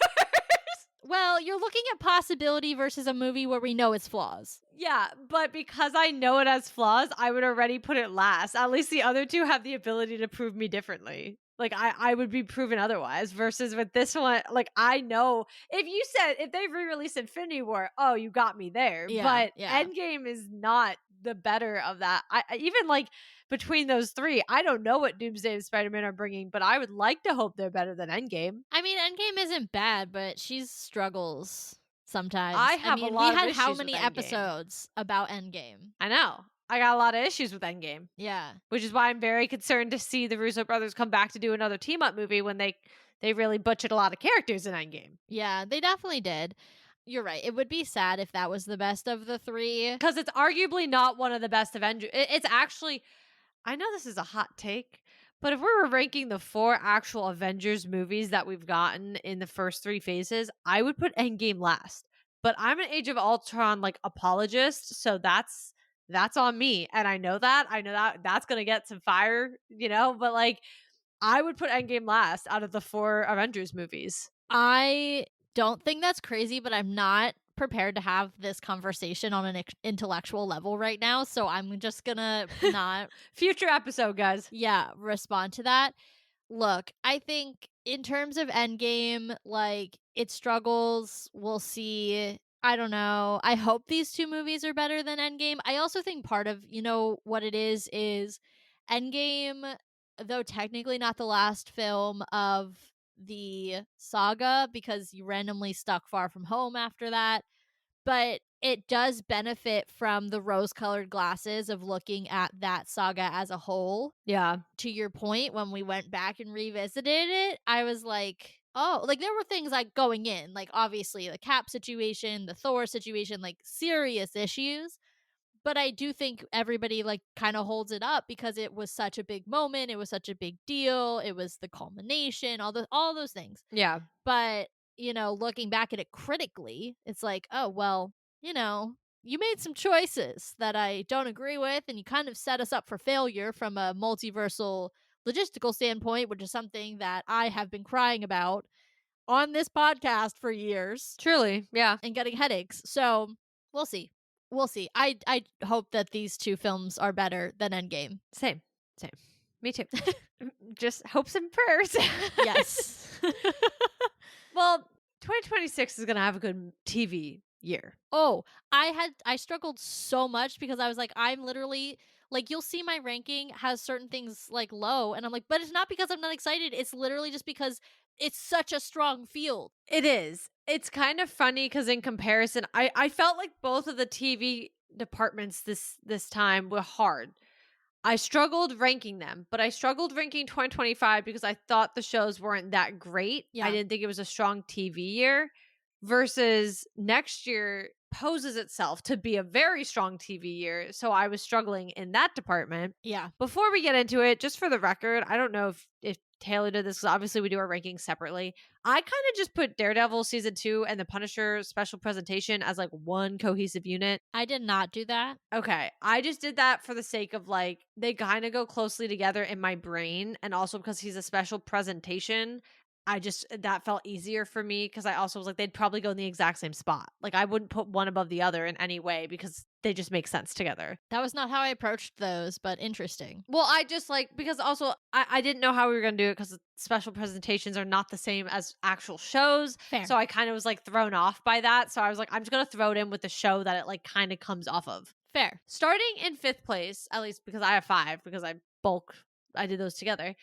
Well, you're looking at possibility versus a movie where we know its flaws. Yeah, but because I know it has flaws, I would already put it last. At least the other two have the ability to prove me differently. Like I would be proven otherwise. Versus with this one, like I know if they re-released Infinity War, oh, you got me there. Yeah, But yeah. Endgame is not the better of that. I even like between those three, I don't know what Doomsday and Spider-Man are bringing, but I would like to hope they're better than Endgame. I mean, Endgame isn't bad, but she struggles sometimes. I have a lot we of had how issues many with Endgame. episodes about Endgame? I know. I got a lot of issues with Endgame. Yeah. Which is why I'm very concerned to see the Russo brothers come back to do another team up movie when they really butchered a lot of characters in Endgame. Yeah, they definitely did. You're right. It would be sad if that was the best of the three. Because it's arguably not one of the best Avengers. It's actually, I know this is a hot take, but if we were ranking the 4 actual Avengers movies that we've gotten in the first 3 phases, I would put Endgame last. But I'm an Age of Ultron like apologist, so that's on me. And I know that that's going to get some fire, but like I would put Endgame last out of the 4 Avengers movies. I don't think that's crazy, but I'm not prepared to have this conversation on an intellectual level right now, so I'm just gonna not future episode, guys. Yeah, respond to that. Look, I think in terms of Endgame, like it struggles. We'll see. I don't know. I hope these 2 movies are better than Endgame. I also think part of, what it is Endgame, though technically not the last film of the saga because you randomly stuck Far From Home after that, but it does benefit from the rose-colored glasses of looking at that saga as a whole. Yeah. To your point, when we went back and revisited it, I was like, oh, like there were things like going in, like obviously the Cap situation, the Thor situation, like serious issues. But I do think everybody like kind of holds it up because it was such a big moment. It was such a big deal. It was the culmination, all those things. Yeah. But, looking back at it critically, it's like, oh, well, you made some choices that I don't agree with, and you kind of set us up for failure from a multiversal logistical standpoint, which is something that I have been crying about on this podcast for years. Truly, yeah. And getting headaches. So we'll see. We'll see. I hope that these 2 films are better than Endgame. Same. Me too. Just hopes and prayers. Yes. Well, 2026 is going to have a good TV year. Oh, I struggled so much because I was like, I'm literally like, you'll see my ranking has certain things like low, and I'm like, but it's not because I'm not excited. It's literally just because it's such a strong field. It is. It's kind of funny because in comparison, I felt like both of the TV departments this time were hard. I struggled ranking them, but I struggled ranking 2025 because I thought the shows weren't that great. Yeah. I didn't think it was a strong TV year versus next year poses itself to be a very strong TV year. So I was struggling in that department. Yeah. Before we get into it, just for the record, I don't know if Taylor did this because obviously we do our rankings separately. I kind of just put Daredevil season 2 and the Punisher special presentation as like one cohesive unit. I did not do that. Okay. I just did that for the sake of like, they kind of go closely together in my brain. And also because he's a special presentation, that felt easier for me because I also was like, they'd probably go in the exact same spot. Like I wouldn't put one above the other in any way because they just make sense together. That was not how I approached those, but interesting. Well, I just like, because also I didn't know how we were going to do it because special presentations are not the same as actual shows. Fair. So I kind of was like thrown off by that. So I was like, I'm just going to throw it in with the show that it like kind of comes off of. Fair. Starting in 5th place, at least because I have 5 because I bulk I did those together.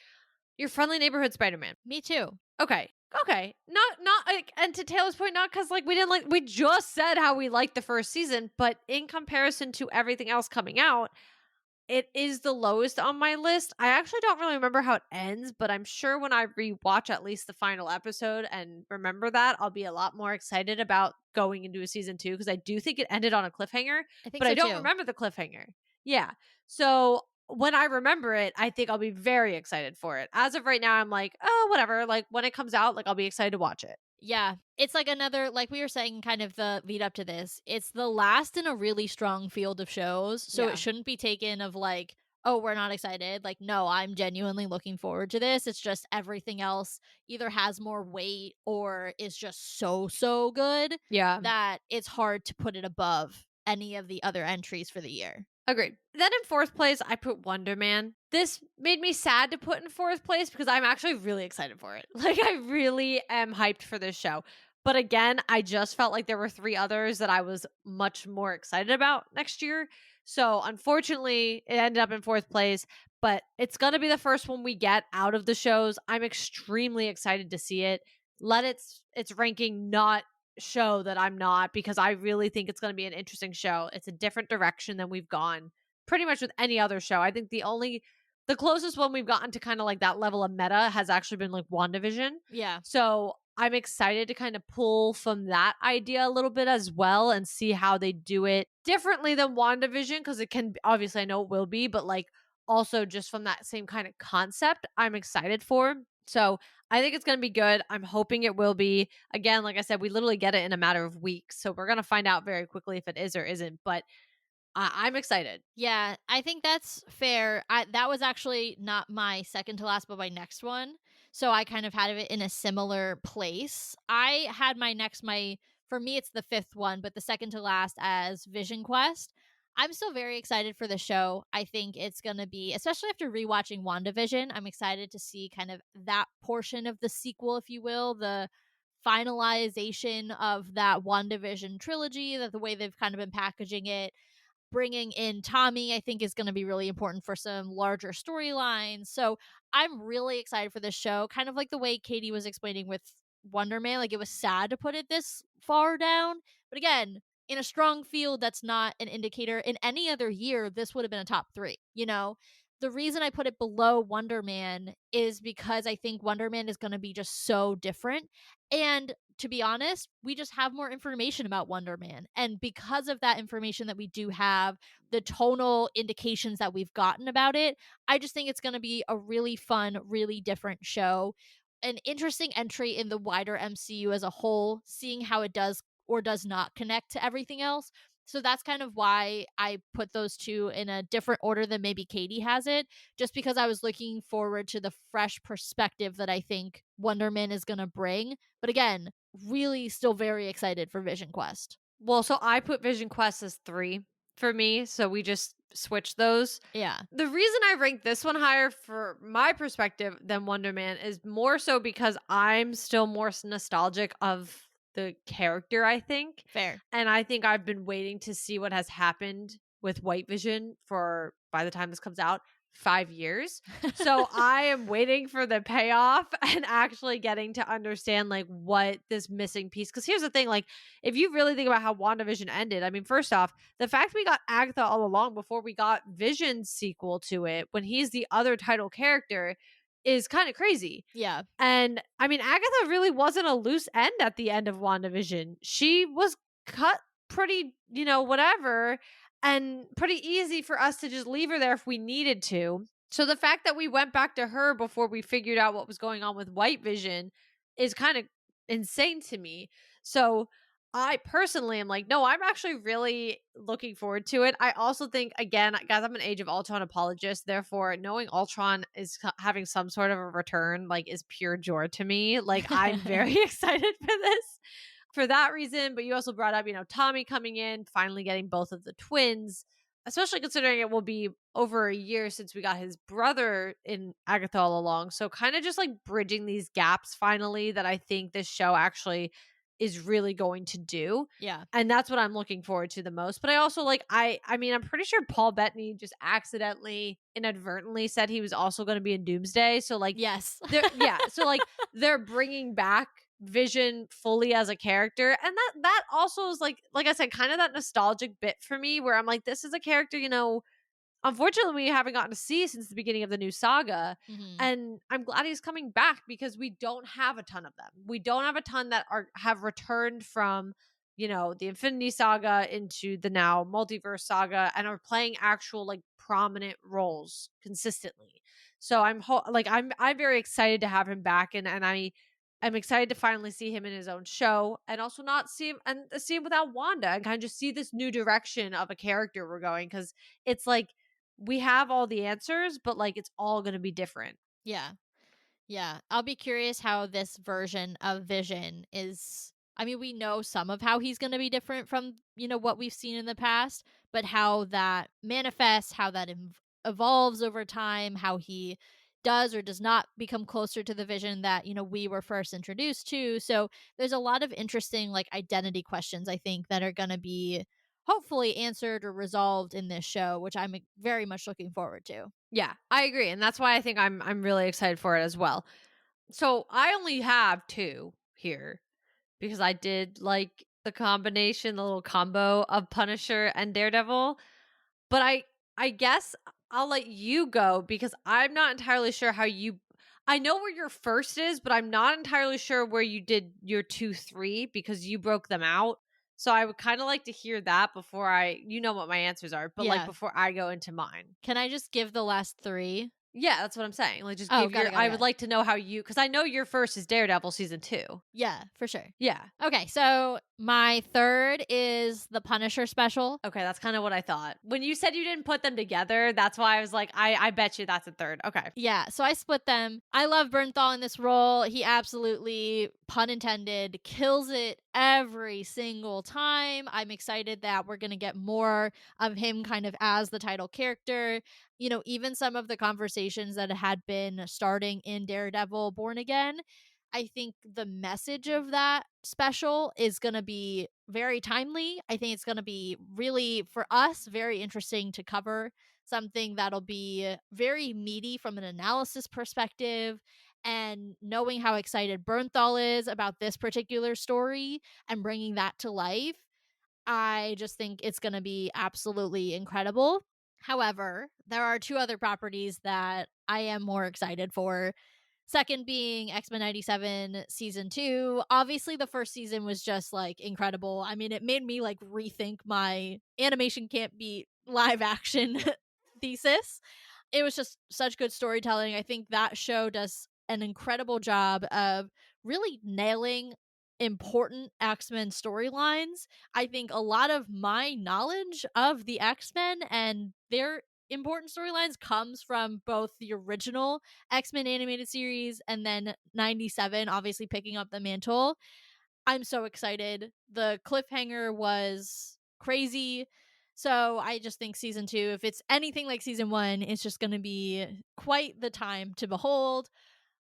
Your Friendly Neighborhood Spider-Man. Me too. Okay. Okay. Not like, and to Taylor's point, not because like we didn't like, we just said how we liked the first season, but in comparison to everything else coming out, it is the lowest on my list. I actually don't really remember how it ends, but I'm sure when I rewatch at least the final episode and remember that, I'll be a lot more excited about going into a season 2, because I do think it ended on a cliffhanger, I think but I so don't too. remember the cliffhanger. Yeah. So when I remember it, I think I'll be very excited for it. As of right now, I'm like, oh, whatever. Like when it comes out, like I'll be excited to watch it. Yeah. It's like another, like we were saying, kind of the lead up to this. It's the last in a really strong field of shows. So Yeah. it shouldn't be taken of like, oh, we're not excited. Like, no, I'm genuinely looking forward to this. It's just everything else either has more weight or is just so good Yeah. that it's hard to put it above any of the other entries for the year. Agreed. Then in fourth place, I put Wonder Man. This made me sad to put in fourth place because I'm actually really excited for it. Like, I really am hyped for this show. But again, I just felt like there were 3 others that I was much more excited about next year. So unfortunately, it ended up in fourth place, but it's going to be the first one we get out of the shows. I'm extremely excited to see it. Let its ranking not show that I'm not, because I really think it's going to be an interesting show. It's a different direction than we've gone pretty much with any other show. I think the closest one we've gotten to kind of like that level of meta has actually been like WandaVision. Yeah. So I'm excited to kind of pull from that idea a little bit as well and see how they do it differently than WandaVision, because it can, obviously I know it will be, but like also just from that same kind of concept, I'm excited for. So I think it's going to be good. I'm hoping it will be. Again, like I said, we literally get it in a matter of weeks. So we're going to find out very quickly if it is or isn't. But I'm excited. Yeah, I think that's fair. That was actually not my second to last, but my next one. So I kind of had it in a similar place. I had my for me it's the fifth one, but the second to last as Vision Quest. I'm still very excited for the show. I think it's going to be, especially after rewatching WandaVision, I'm excited to see kind of that portion of the sequel, if you will, the finalization of that WandaVision trilogy, that the way they've kind of been packaging it. Bringing in Tommy, I think, is going to be really important for some larger storylines. So I'm really excited for this show. Kind of like the way Katie was explaining with Wonder Man. Like, it was sad to put it this far down. But again, in a strong field, that's not an indicator. In any other year, this would have been a top 3. You know, the reason I put it below Wonder Man is because I think Wonder Man is going to be just so different. And to be honest, we just have more information about Wonder Man. And because of that information that we do have, the tonal indications that we've gotten about it, I just think it's going to be a really fun, really different show. An interesting entry in the wider MCU as a whole, seeing how it does or does not connect to everything else. So that's kind of why I put those two in a different order than maybe Katie has it, just because I was looking forward to the fresh perspective that I think Wonder Man is going to bring. But again, really still very excited for Vision Quest. Well, so I put Vision Quest as 3 for me. So we just switched those. Yeah. The reason I rank this one higher for my perspective than Wonder Man is more so because I'm still more nostalgic of the character, I think. Fair. And I think I've been waiting to see what has happened with White Vision for, by the time this comes out, 5 years. So I am waiting for the payoff and actually getting to understand like what this missing piece. Because here's the thing, like if you really think about how WandaVision ended, I mean, first off, the fact we got Agatha all along before we got Vision's sequel to it, when he's the other title character, is kind of crazy. Yeah. And I mean, Agatha really wasn't a loose end at the end of WandaVision. She was cut pretty, whatever, and pretty easy for us to just leave her there if we needed to. So the fact that we went back to her before we figured out what was going on with White Vision is kind of insane to me. So I personally am like, no, I'm actually really looking forward to it. I also think, again, guys, I'm an Age of Ultron apologist. Therefore, knowing Ultron is having some sort of a return, like, is pure joy to me. Like, I'm very excited for this for that reason. But you also brought up, Tommy coming in, finally getting both of the twins, especially considering it will be over a year since we got his brother in Agatha all along. So kind of just like bridging these gaps finally that I think this show actually is really going to do. Yeah. And that's what I'm looking forward to the most. But I also like I mean, I'm pretty sure Paul Bettany just accidentally inadvertently said he was also going to be in Doomsday. So like Yes. so like they're bringing back Vision fully as a character, and that also is like I said, kind of that nostalgic bit for me where I'm like, this is a character, unfortunately we haven't gotten to see since the beginning of the new saga. Mhm. And I'm glad he's coming back because we don't have a ton of them. We don't have a ton that have returned from, the Infinity Saga into the now multiverse saga and are playing actual like prominent roles consistently. So I'm very excited to have him back, and I'm excited to finally see him in his own show, and also not see him and see him without Wanda, and kind of just see this new direction of a character we're going, because it's like we have all the answers, but like it's all going to be different. Yeah. Yeah. I'll be curious how this version of Vision is. I mean, we know some of how he's going to be different from, what we've seen in the past, but how that manifests, how that evolves over time, how he does or does not become closer to the Vision that, we were first introduced to. So there's a lot of interesting, like, identity questions, I think, that are going to be hopefully answered or resolved in this show, which I'm very much looking forward to. Yeah, I agree, and that's why I think I'm really excited for it as well. So I only have two here because I did like the combination, the little combo of Punisher and Daredevil. But I guess I'll let you go because I'm not entirely sure how you. I know where your first is, but I'm not entirely sure where you did your 2, 3 because you broke them out. So I would kind of like to hear that before you know what my answers are, but like Yeah. before I go into mine. Can I just give the last three? Yeah, that's what I'm saying. Like, just Oh, give got it, got it, I got would it. like to know how because I know your first is Daredevil season 2. Yeah, for sure. Yeah. Okay, so my third is the Punisher special. Okay, that's kind of what I thought. When you said you didn't put them together, that's why I was like, I bet you that's a third. Okay. Yeah, so I split them. I love Bernthal in this role. He absolutely, pun intended, kills it every single time. I'm excited that we're going to get more of him kind of as the title character. Even some of the conversations that had been starting in Daredevil Born Again, I think the message of that special is going to be very timely. I think it's going to be really, for us, very interesting to cover, something that'll be very meaty from an analysis perspective. And knowing how excited Bernthal is about this particular story and bringing that to life, I just think it's going to be absolutely incredible. However, there are two other properties that I am more excited for. Second being X-Men 97 season 2. Obviously the first season was just like incredible. I mean, it made me like rethink my animation can't be live action thesis. It was just such good storytelling. I think that show does an incredible job of really nailing important X-Men storylines. I think a lot of my knowledge of the X-Men and their important storylines comes from both the original X-Men animated series and then 97 obviously picking up the mantle. I'm so excited. The cliffhanger was crazy. So I just think season 2, if it's anything like season 1, it's just going to be quite the time to behold.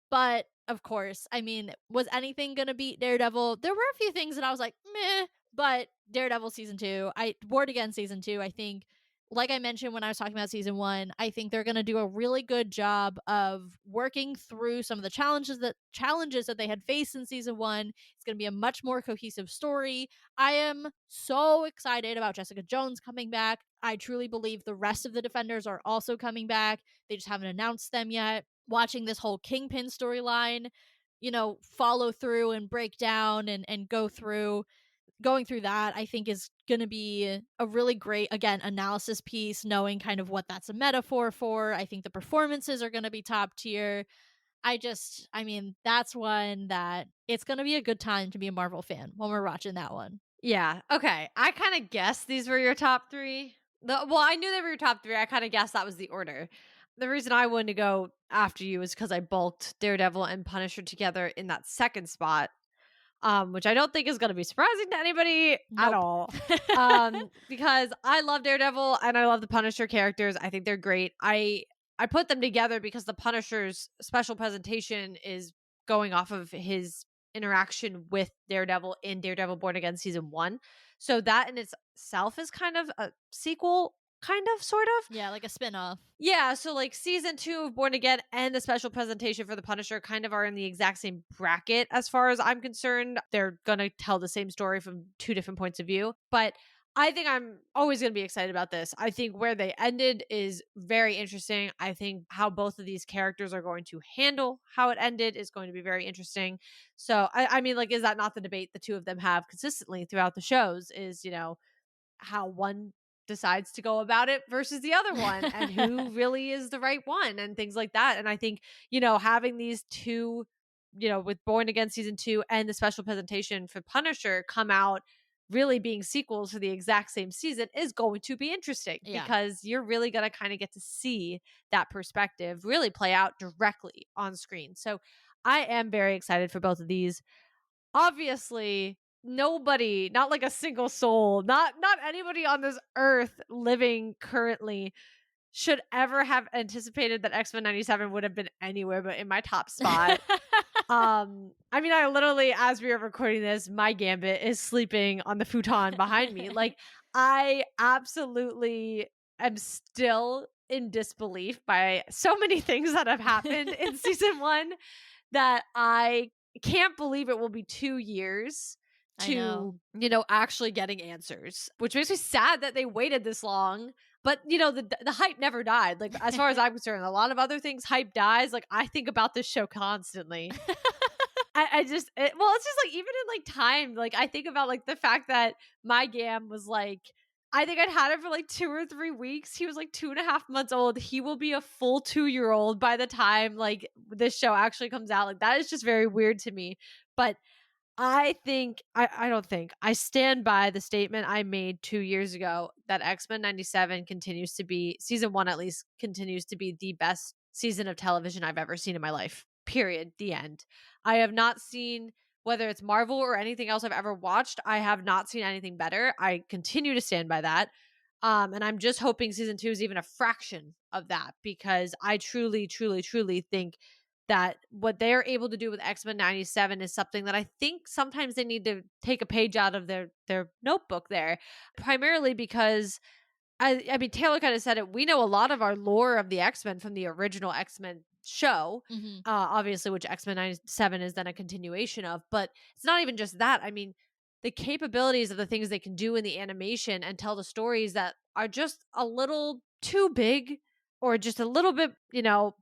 But of course, I mean, was anything gonna beat Daredevil? There were a few things that I was like, meh, but Daredevil season 2, Born Again season 2, I think, like I mentioned when I was talking about season 1, I think they're gonna do a really good job of working through some of the challenges that they had faced in season 1. It's gonna be a much more cohesive story. I am so excited about Jessica Jones coming back. I truly believe the rest of the Defenders are also coming back. They just haven't announced them yet. Watching this whole Kingpin storyline, follow through and break down and going through that, I think is going to be a really great, again, analysis piece, knowing kind of what that's a metaphor for. I think the performances are going to be top tier. I mean, that's one that it's going to be a good time to be a Marvel fan when we're watching that one. Yeah. Okay. I kind of guessed these were your top 3. Well, I knew they were your top 3. I kind of guessed that was the order. The reason I wanted to go after you is because I bulked Daredevil and Punisher together in that second spot, which I don't think is going to be surprising to anybody at Nope. all. Because I love Daredevil and I love the Punisher characters. I think they're great. I put them together because the Punisher's special presentation is going off of his interaction with Daredevil in Daredevil Born Again season 1. So that in itself is kind of a sequel, kind of, sort of. Yeah, like a spin-off. Yeah, so like season 2 of Born Again and the special presentation for the Punisher kind of are in the exact same bracket as far as I'm concerned. They're gonna tell the same story from two different points of view. But I think I'm always gonna be excited about this. I think where they ended is very interesting. I think how both of these characters are going to handle how it ended is going to be very interesting. So I mean, like, is that not the debate the two of them have consistently throughout the shows? Is, how one decides to go about it versus the other one and who really is the right one and things like that. And I think, having these two, with Born Again season 2 and the special presentation for Punisher come out really being sequels for the exact same season is going to be interesting Yeah. because you're really going to kind of get to see that perspective really play out directly on screen. So I am very excited for both of these. Obviously, nobody, not like a single soul, not anybody on this earth living currently should ever have anticipated that X-Men 97 would have been anywhere but in my top spot. I mean, I literally, as we are recording this, my Gambit is sleeping on the futon behind me. Like, I absolutely am still in disbelief by so many things that have happened in season 1 that I can't believe it will be 2 years I know. to, actually getting answers, which makes me sad that they waited this long. But, the hype never died. Like, as far as I'm concerned, a lot of other things hype dies. Like, I think about this show constantly. I just it's just like even in like time, like I think about like the fact that my Gam was like, I think I'd had him for like 2 or 3 weeks. He was like 2.5 months old. He will be a full 2 year old by the time like this show actually comes out. Like that is just very weird to me. But I don't think I stand by the statement I made 2 years ago that X-Men 97 continues to be season 1, at least continues to be the best season of television I've ever seen in my life. Period. The end. I have not seen, whether it's Marvel or anything else I've ever watched, I have not seen anything better. I continue to stand by that. And I'm just hoping season 2 is even a fraction of that because I truly, truly, truly think that what they're able to do with X-Men 97 is something that I think sometimes they need to take a page out of their notebook there. Primarily because I mean Taylor kind of said it. We know a lot of our lore of the X-Men from the original X-Men show, Mhm. obviously, which X-Men 97 is then a continuation of. But it's not even just that. I mean, the capabilities of the things they can do in the animation and tell the stories that are just a little too big or just a little bit,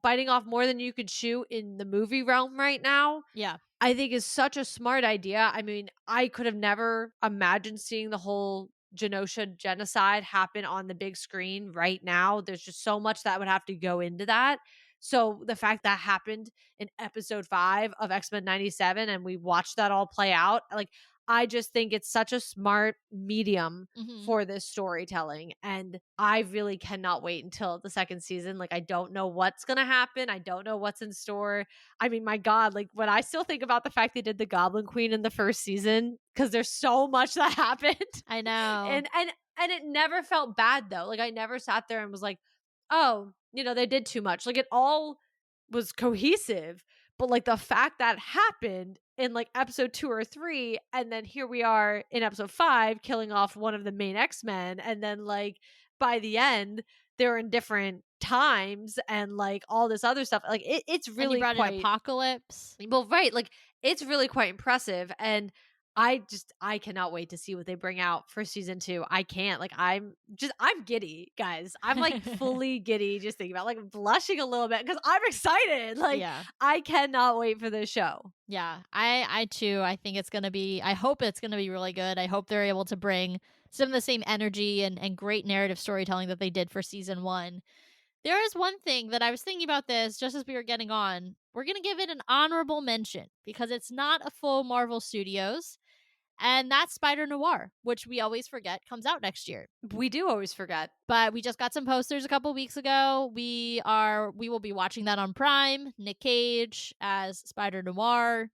biting off more than you could chew in the movie realm right now, Yeah. I think is such a smart idea. I mean, I could have never imagined seeing the whole Genosha genocide happen on the big screen right now. There's just so much that would have to go into that. So the fact that happened in episode 5 of X-Men 97 and we watched that all play out, like I just think it's such a smart medium Mhm. for this storytelling. And I really cannot wait until the second season. Like, I don't know what's going to happen. I don't know what's in store. I mean, my God, like when I still think about the fact they did the Goblin Queen in the first season, because there's so much that happened. I know. And it never felt bad though. Like I never sat there and was like, oh, they did too much. Like it all was cohesive. But like the fact that happened in like episode 2 or 3, and then here we are in episode 5, killing off one of the main X-Men, and then like by the end, they're in different times and like all this other stuff. Like it's And you really brought in quite Apocalypse. well, right. Like it's really quite impressive. And I cannot wait to see what they bring out for season 2. I can't. Like I'm giddy, guys. I'm like fully giddy just thinking about like blushing a little bit because I'm excited. Like Yeah. I cannot wait for this show. Yeah. I too, I think it's going to be, I hope it's going to be really good. I hope they're able to bring some of the same energy and great narrative storytelling that they did for season 1. There is one thing that I was thinking about this just as we were getting on. We're going to give it an honorable mention because it's not a full Marvel Studios, and that's Spider Noir, which we always forget comes out next year. We do always forget. But we just got some posters a couple weeks ago. We will be watching that on Prime. Nick Cage as Spider Noir.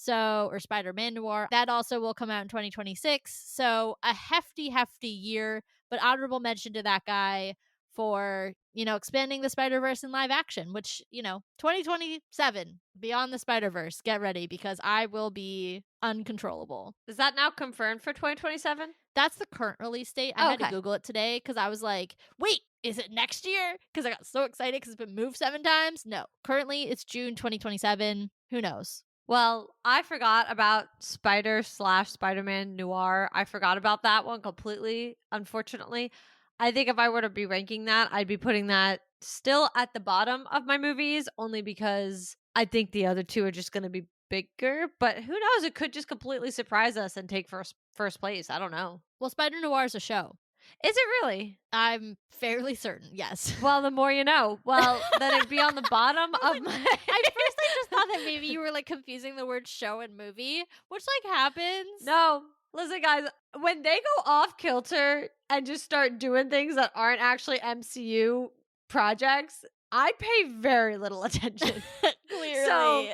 Or Spider-Man Noir. That also will come out in 2026. So a hefty, hefty year, but honorable mention to that guy for expanding the Spider-Verse in live action, which, 2027, Beyond the Spider-Verse, get ready because I will be uncontrollable. Is that now confirmed for 2027? That's the current release date. I Oh, had to okay. Google it today because I was like, wait, is it next year? Because I got so excited because it's been moved 7 times. No, currently it's June 2027. Who knows? Well, I forgot about Spider-slash-Spider-Man Noir. I forgot about that one completely, unfortunately. I think if I were to be ranking that, I'd be putting that still at the bottom of my movies, only because I think the other two are just going to be bigger. But who knows? It could just completely surprise us and take first place. I don't know. Well, Spider Noir is a show. Is it really? I'm fairly certain, yes. Well, the more you know. Well, then it'd be on the bottom of my. At first, I just thought that maybe you were like confusing the word show and movie, which like happens. No, listen, guys, when they go off kilter and just start doing things that aren't actually MCU projects, I pay very little attention. Clearly. So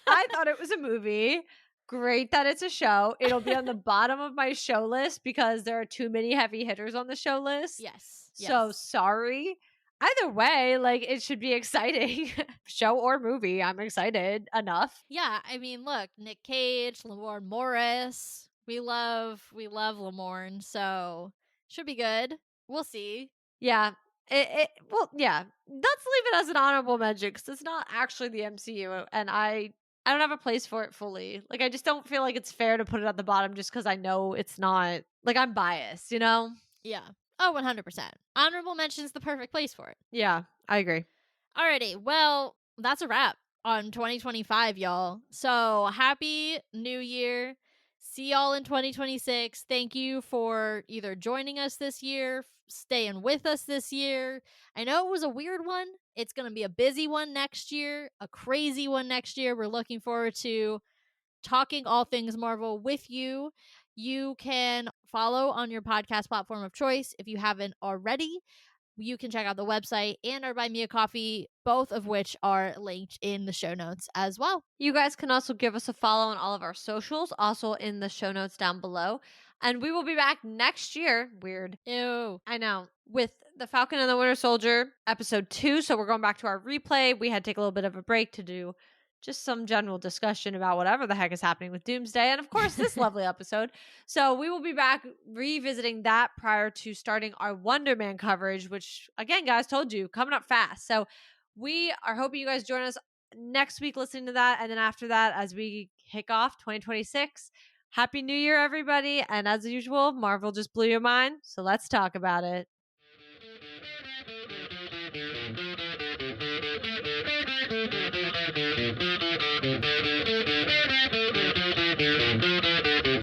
I thought it was a movie. Great that it's a show. It'll be on the bottom of my show list because there are too many heavy hitters on the show list. yes. So yes. sorry. Either way, like it should be exciting. Show or movie. I'm excited enough. Yeah, I mean, look, Nick Cage, Lamorne Morris. We love Lamorne, so should be good. We'll see. Yeah. Well, yeah. Let's leave it as an honorable mention because it's not actually the MCU, and I don't have a place for it fully. Like, I just don't feel like it's fair to put it at the bottom just because I know it's not. Like, I'm biased, you know? Yeah. Oh, 100%. Honorable mention's the perfect place for it. Yeah, I agree. Alrighty, well, that's a wrap on 2025, y'all. So happy new year. See y'all in 2026. Thank you for either joining us this year, staying with us this year. I know it was a weird one. It's going to be a busy one next year, a crazy one next year. We're looking forward to talking all things Marvel with you. You can follow on your podcast platform of choice if you haven't already. You can check out the website and our Buy Me a Coffee, both of which are linked in the show notes as well. You guys can also give us a follow on all of our socials, also in the show notes down below. And we will be back next year. Weird. Ew. I know. With The Falcon and the Winter Soldier, episode 2. So we're going back to our replay. We had to take a little bit of a break to do just some general discussion about whatever the heck is happening with Doomsday. And of course, this lovely episode. So we will be back revisiting that prior to starting our Wonder Man coverage, which, again, guys, told you, coming up fast. So we are hoping you guys join us next week listening to that. And then after that, as we kick off 2026, Happy New Year, everybody. And as usual, Marvel just blew your mind. So let's talk about it.